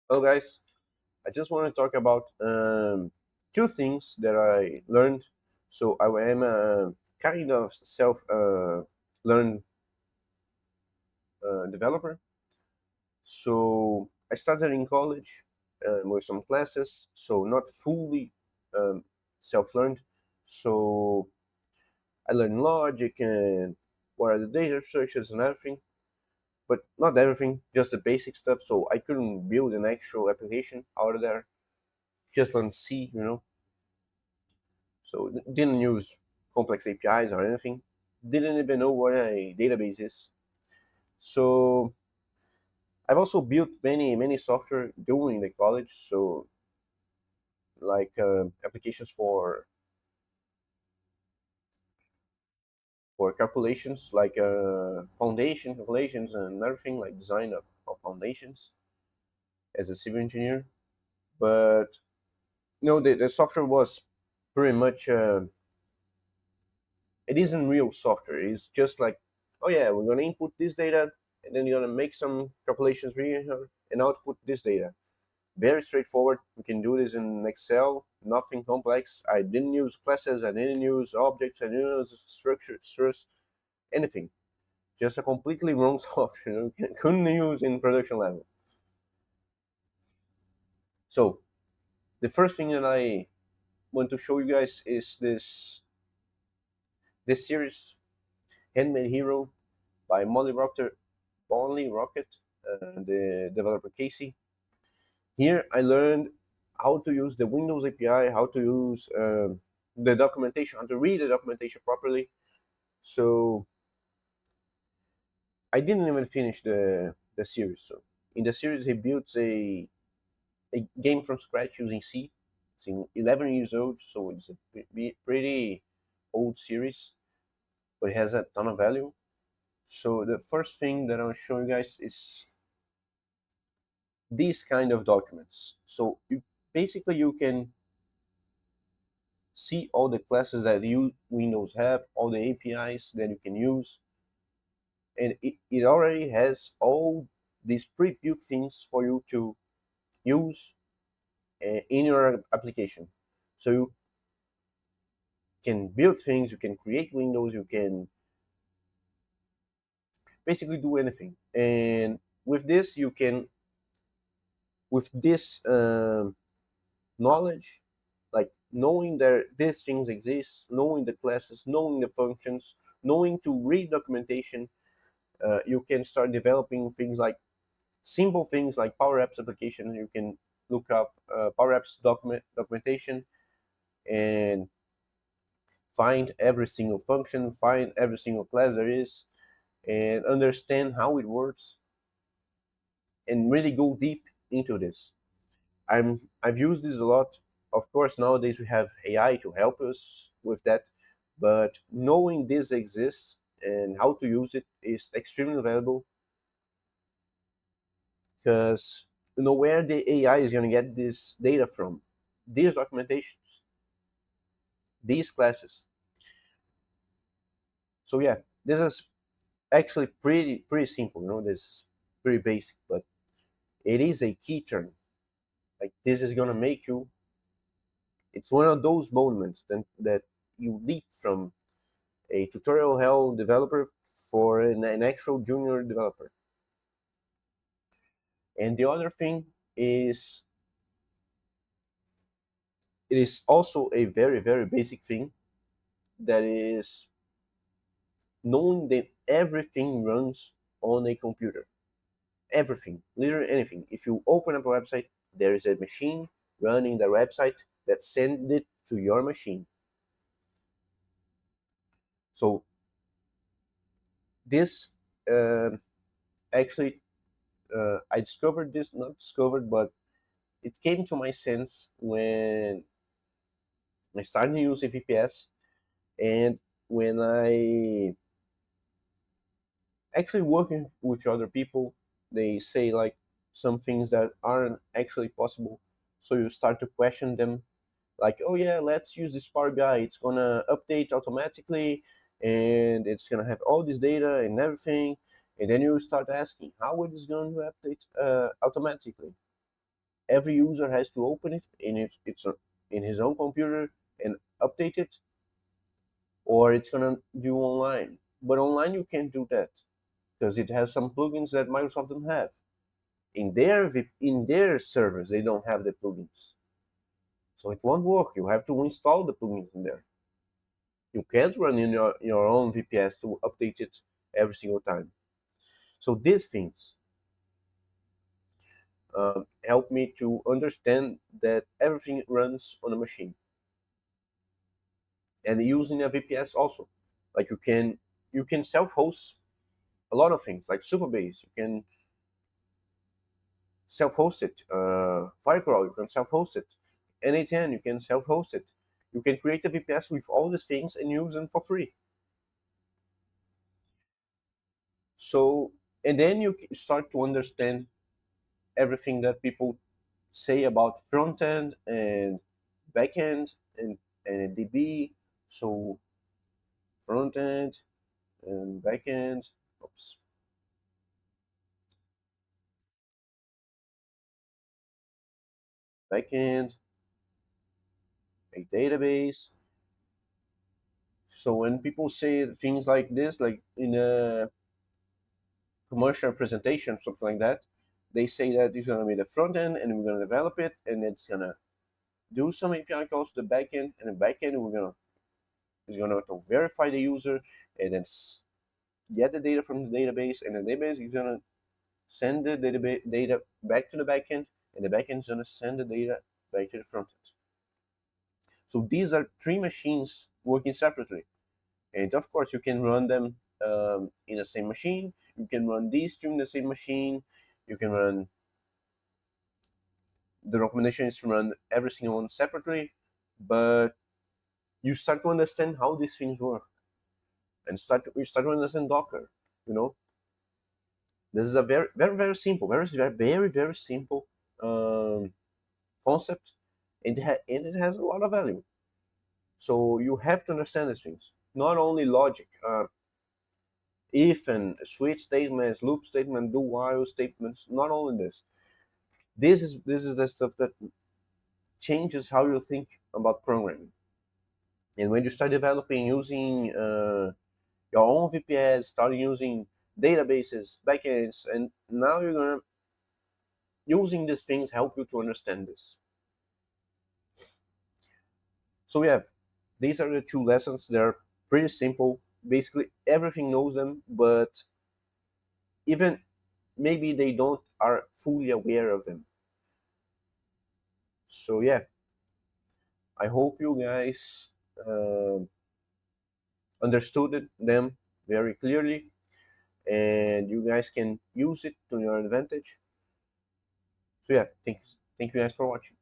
Hello, guys. I just want to talk about two things that I learned. So I am a kind of self-learned developer. So I started in college with some classes, so not fully um, self-learned. So I learned logic and what are the data structures and everything, but not everything, just the basic stuff. So I couldn't build an actual application out of there. Just learn C. So didn't use complex APIs or anything. Didn't even know what a database is. So I've also built many software during the college. So like applications for calculations, like foundation calculations and everything, like design of foundations as a civil engineer. But the software was pretty much it isn't real software. It's just like, oh yeah, we're gonna input this data, and then you're gonna make some calculations here and output this data. Very straightforward. We can do this in Excel. Nothing complex. I didn't use classes. I didn't use objects. I didn't use structures. Anything. Just a completely wrong software. Couldn't use in production level. So the first thing that I want to show you guys is this series, Handmade Hero by Molly Rocket, the developer Casey. Here I learned how to use the Windows API, how to use the documentation, how to read the documentation properly. So I didn't even finish the series. So in the series, he built a game from scratch using C. It's in 11 years old, so it's a pretty old series, but it has a ton of value. So the first thing that I'll show you guys is these kind of documents. So you can see all the classes that you Windows have, all the APIs that you can use, and it already has all these pre-built things for you to use in your application. So you can build things, you can create windows, you can basically do anything. And with this, you can, with this knowledge, like knowing that these things exist, knowing the classes, knowing the functions, knowing to read documentation, you can start developing things like simple things like Power Apps application. You can look up Power Apps documentation and find every single function, find every single class there is, and understand how it works, and really go deep into this. I've used this a lot. Of course, nowadays we have AI to help us with that, but knowing this exists and how to use it is extremely valuable because you know where the AI is going to get this data from, these documentations, these classes. So yeah, this is actually pretty simple. This is pretty basic, but it is a key term. Like this is going to make you. It's one of those moments that you leap from a tutorial hell developer for an actual junior developer. And the other thing is, it is also a very basic thing, that is knowing that everything runs on a computer. Everything, literally anything. If you open up a website, there is a machine running the website that sends it to your machine. So this uh, actually, I discovered this, not discovered, but it came to my sense when I started to use a VPS, and when I actually working with other people, they say like some things that aren't actually possible. So you start to question them, like, oh yeah, let's use this Power BI. It's gonna update automatically, and it's gonna have all this data and everything. And then you start asking, how it is going to update automatically? every user has to open it in his own computer and update it, or it's gonna do online. But online you can't do that because it has some plugins that Microsoft don't have. In their servers, they don't have the plugins, so it won't work. You have to install the plugins in there. You can't run in your own VPS to update it every single time. So these things help me to understand that everything runs on a machine, and using a VPS also. Like you can self-host a lot of things, like Superbase. You can self-host it. Firecrawl, you can self-host it. N8N, you can self-host it. You can create a VPS with all these things and use them for free. So, and then you start to understand everything that people say about front end and back end and DB. So, front end and back end, oops, back end, a database. So, when people say things like this, like in a commercial presentation, something like that, they say that it's going to be the front end and we're going to develop it and it's going to do some API calls to the back end, and the back end is going to verify the user and then get the data from the database, and the database is going to send the database data back to the back end, and the back end is going to send the data back to the front end. So these are three machines working separately. And of course, you can run them in the same machine. You can run these two in the same machine. You can run the recommendation is to run every single one separately, but you start to understand how these things work, and you start to understand Docker. You know, this is a very very very simple, very simple um, concept, and and it has a lot of value. So you have to understand these things, not only logic. If and switch statements, loop statement, do while statements. Not only this. This is the stuff that changes how you think about programming. And when you start developing using your own VPS, start using databases, backends, and now you're gonna using these things help you to understand this. So yeah, these are the two lessons. They're pretty simple. Basically, everything knows them, but even maybe they don't are fully aware of them. So yeah, I hope you guys understood them very clearly, and you guys can use it to your advantage. So yeah, thank you guys for watching.